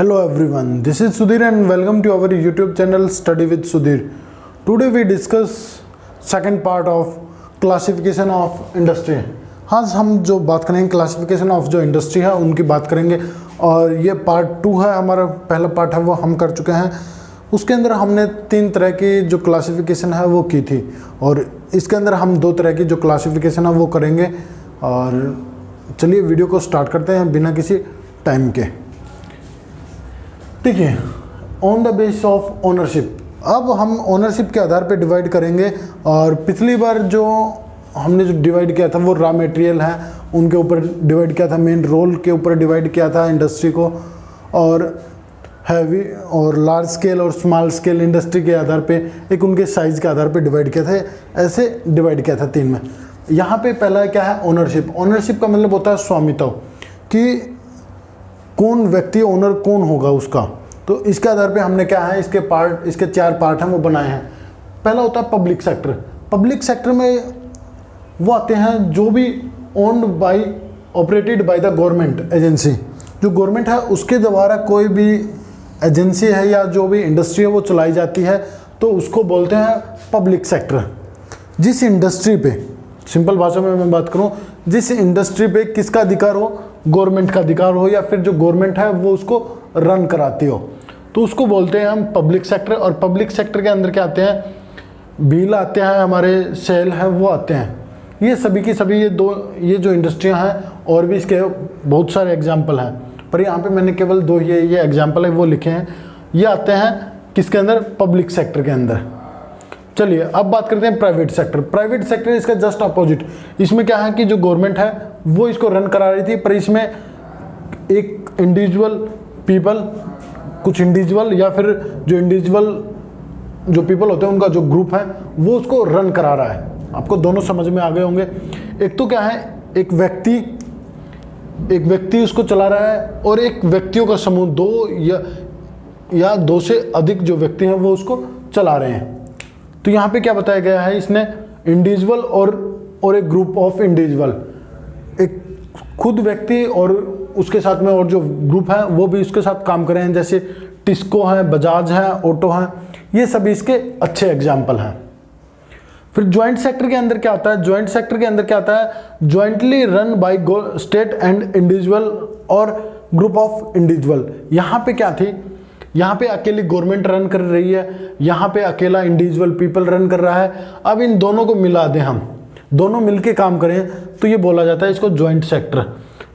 Hello everyone, this is Sudhir and welcome to our YouTube channel Study with Sudhir. Today we discuss second part of classification of industry. आज हम जो बात करेंगे classification of जो industry है उनकी बात करेंगे और ये पार्ट 2 है। हमारा पहला पार्ट है वो हम कर चुके हैं। उसके अंदर हमने 3 तरह की जो क्लासिफिकेशन है वो की थी और इसके अंदर हम 2 तरह की जो क्लासिफिकेशन है वो करेंगे। और चलिए वीडियो को स्टार्ट करते हैं बिना किसी टाइम के। ठीक है, on the base of ownership. अब हम ओनरशिप के आधार पे डिवाइड करेंगे और पिछली बार जो हमने जो डिवाइड किया था वो रॉ मटेरियल है उनके ऊपर डिवाइड किया था, मेन रोल के ऊपर डिवाइड किया था इंडस्ट्री को, और हैवी और लार्ज स्केल और स्मॉल स्केल इंडस्ट्री के आधार पे एक उनके साइज़ के आधार पे डिवाइड किया था। ऐसे डिवाइड किया था 3 में। यहाँ पे पहला क्या है ओनरशिप। ओनरशिप का मतलब होता है स्वामित्व, कि कौन व्यक्ति ओनर कौन होगा उसका। तो इसके आधार पे हमने क्या है इसके 4 पार्ट हैं वो बनाए हैं। पहला होता है पब्लिक सेक्टर। पब्लिक सेक्टर में वो आते हैं जो भी owned by operated by the government agency. जो गवर्नमेंट है उसके द्वारा कोई भी एजेंसी है या जो भी इंडस्ट्री है वो चलाई जाती है तो उसको बोलते हैं पब्लिक सेक्टर। जिस इंडस्ट्री पे, सिंपल भाषा में मैं बात करूं, जिस इंडस्ट्री पे किसका अधिकार हो, गवर्नमेंट का अधिकार हो या फिर जो गवर्नमेंट है वो उसको रन कराती हो, तो उसको बोलते हैं हम पब्लिक सेक्टर। और पब्लिक सेक्टर के अंदर क्या आते हैं, बिल आते हैं, हमारे सेल है वो आते हैं। ये सभी की सभी ये जो इंडस्ट्रियां हैं, और भी इसके बहुत सारे एग्जाम्पल हैं, पर यहाँ पे मैंने केवल 2 ये एग्जाम्पल है वो लिखे हैं। ये आते हैं किसके अंदर, पब्लिक सेक्टर के अंदर। चलिए अब बात करते हैं प्राइवेट सेक्टर। प्राइवेट सेक्टर इसका जस्ट अपोजिट। इसमें क्या है कि जो गवर्नमेंट है वो इसको रन करा रही थी, पर इसमें एक इंडिविजुअल पीपल, कुछ इंडिविजुअल या फिर जो इंडिविजुअल जो पीपल होते हैं उनका जो ग्रुप है वो उसको रन करा रहा है। आपको दोनों समझ में आ गए होंगे। एक तो क्या है, एक व्यक्ति उसको चला रहा है और एक व्यक्तियों का समूह, 2 या 2 से अधिक जो व्यक्ति हैं वो उसको चला रहे हैं। तो यहाँ पे क्या बताया गया है, इसने इंडिविजुअल और एक ग्रुप ऑफ इंडिविजुअल, एक खुद व्यक्ति और उसके साथ में और जो ग्रुप है वो भी उसके साथ काम कर रहे हैं। जैसे टिस्को है, बजाज है, ऑटो है, ये सभी इसके अच्छे एग्जाम्पल हैं। फिर ज्वाइंट सेक्टर के अंदर क्या आता है, ज्वाइंट सेक्टर के अंदर क्या आता है, jointly run by state and individual और ग्रुप ऑफ इंडिविजुअल। यहाँ पे क्या थी, यहाँ पे अकेली गवर्नमेंट रन कर रही है, यहाँ पे अकेला इंडिविजुअल पीपल रन कर रहा है। अब इन दोनों को मिला दें, हम दोनों मिलके काम करें तो ये बोला जाता है इसको ज्वाइंट सेक्टर।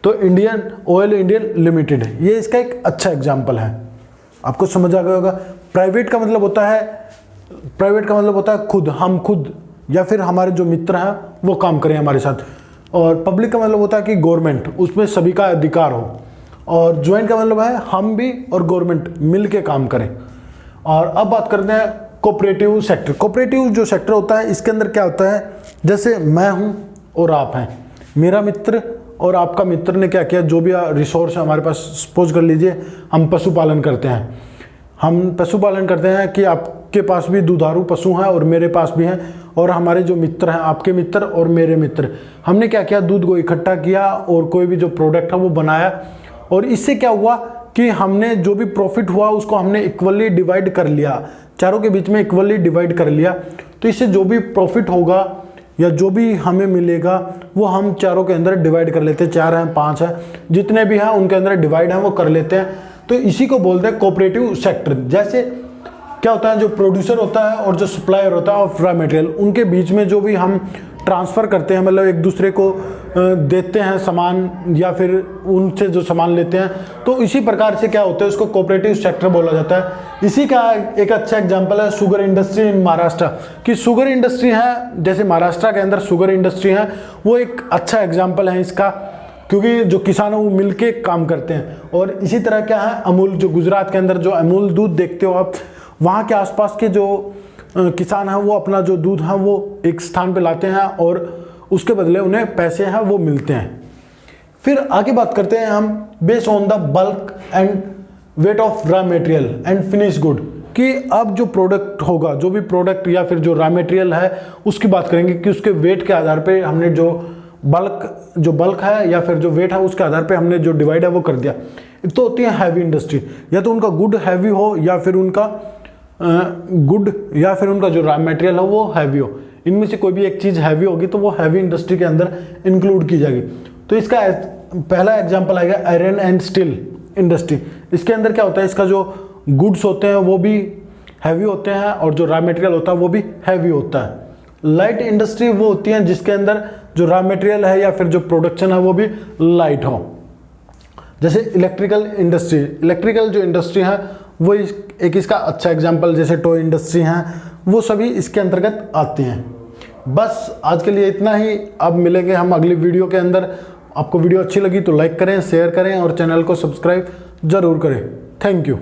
तो इंडियन ऑयल इंडियन लिमिटेड ये इसका एक अच्छा एग्जाम्पल है। आपको समझ आ गया होगा। प्राइवेट का मतलब होता है खुद, हम खुद या फिर हमारे जो मित्र हैं वो काम करें हमारे साथ। और पब्लिक का मतलब होता है कि गवर्नमेंट, उसमें सभी का अधिकार हो। और ज्वाइंट का मतलब है हम भी और गवर्नमेंट मिल के काम करें। और अब बात करते हैं कोऑपरेटिव सेक्टर। कोऑपरेटिव जो सेक्टर होता है इसके अंदर क्या होता है, जैसे मैं हूं और आप हैं, मेरा मित्र और आपका मित्र ने क्या किया, जो भी रिसोर्स है हमारे पास, सपोज कर लीजिए हम पशुपालन करते हैं। हम पशुपालन करते हैं कि आपके पास भी दुधारू पशु हैं और मेरे पास भी हैं, और हमारे जो मित्र हैं, आपके मित्र और मेरे मित्र, हमने क्या किया, दूध को इकट्ठा किया और कोई भी जो प्रोडक्ट है वो बनाया। और इससे क्या हुआ कि हमने जो भी प्रॉफिट हुआ उसको हमने इक्वली डिवाइड कर लिया, चारों के बीच में इक्वली डिवाइड कर लिया। तो इससे जो भी प्रॉफिट होगा या जो भी हमें मिलेगा वो हम चारों के अंदर डिवाइड कर लेते हैं। 4 हैं, 5 हैं, जितने भी हैं उनके अंदर डिवाइड हैं वो कर लेते हैं। तो इसी को बोलते हैं कोऑपरेटिव सेक्टर। जैसे क्या होता है, जो प्रोड्यूसर होता है और जो सप्लायर होता है ऑफ रॉ मटेरियल, उनके बीच में जो भी हम ट्रांसफ़र करते हैं, मतलब एक दूसरे को देते हैं सामान या फिर उनसे जो सामान लेते हैं, तो इसी प्रकार से क्या होता है, उसको कोऑपरेटिव सेक्टर बोला जाता है। इसी का एक अच्छा एग्जांपल है शुगर इंडस्ट्री इन महाराष्ट्र। कि शुगर इंडस्ट्री है, जैसे महाराष्ट्र के अंदर शुगर इंडस्ट्री है, वो एक अच्छा एग्जाम्पल है इसका, क्योंकि जो किसान है वो मिलके काम करते हैं। और इसी तरह क्या है, अमूल, जो गुजरात के अंदर जो अमूल दूध देखते हो आप, वहाँ के आसपास के जो किसान हैं वो अपना जो दूध है वो एक स्थान पे लाते हैं और उसके बदले उन्हें पैसे हैं वो मिलते हैं। फिर आगे बात करते हैं हम based on the bulk and weight of raw material and finish good, कि अब जो प्रोडक्ट होगा, जो भी प्रोडक्ट या फिर जो रॉ मटेरियल है उसकी बात करेंगे कि उसके वेट के आधार पे हमने जो बल्क, जो बल्क है या फिर जो वेट है उसके आधार पे हमने जो डिवाइड है वो कर दिया। एक तो होती है हैवी इंडस्ट्री, या तो उनका गुड हैवी हो या फिर उनका गुड या फिर उनका जो रॉ मटेरियल हो वो हैवी हो। इनमें से कोई भी एक चीज़ हैवी होगी तो वो हैवी इंडस्ट्री के अंदर इंक्लूड की जाएगी। तो इसका पहला एग्जांपल आएगा आयरन एंड स्टील इंडस्ट्री। इसके अंदर क्या होता है, इसका जो गुड्स होते हैं वो भी हैवी होते हैं और जो रॉ मटेरियल होता है वो भी हैवी होता है। लाइट इंडस्ट्री वो होती है जिसके अंदर जो रॉ मटेरियल है या फिर जो प्रोडक्शन है वो भी लाइट हो। जैसे इलेक्ट्रिकल इंडस्ट्री, इलेक्ट्रिकल जो इंडस्ट्री है वो एक इसका अच्छा एग्जांपल, जैसे टॉय इंडस्ट्री हैं, वो सभी इसके अंतर्गत आती हैं। बस आज के लिए इतना ही, अब मिलेंगे हम अगली वीडियो के अंदर। आपको वीडियो अच्छी लगी तो लाइक करें, शेयर करें और चैनल को सब्सक्राइब जरूर करें। Thank you.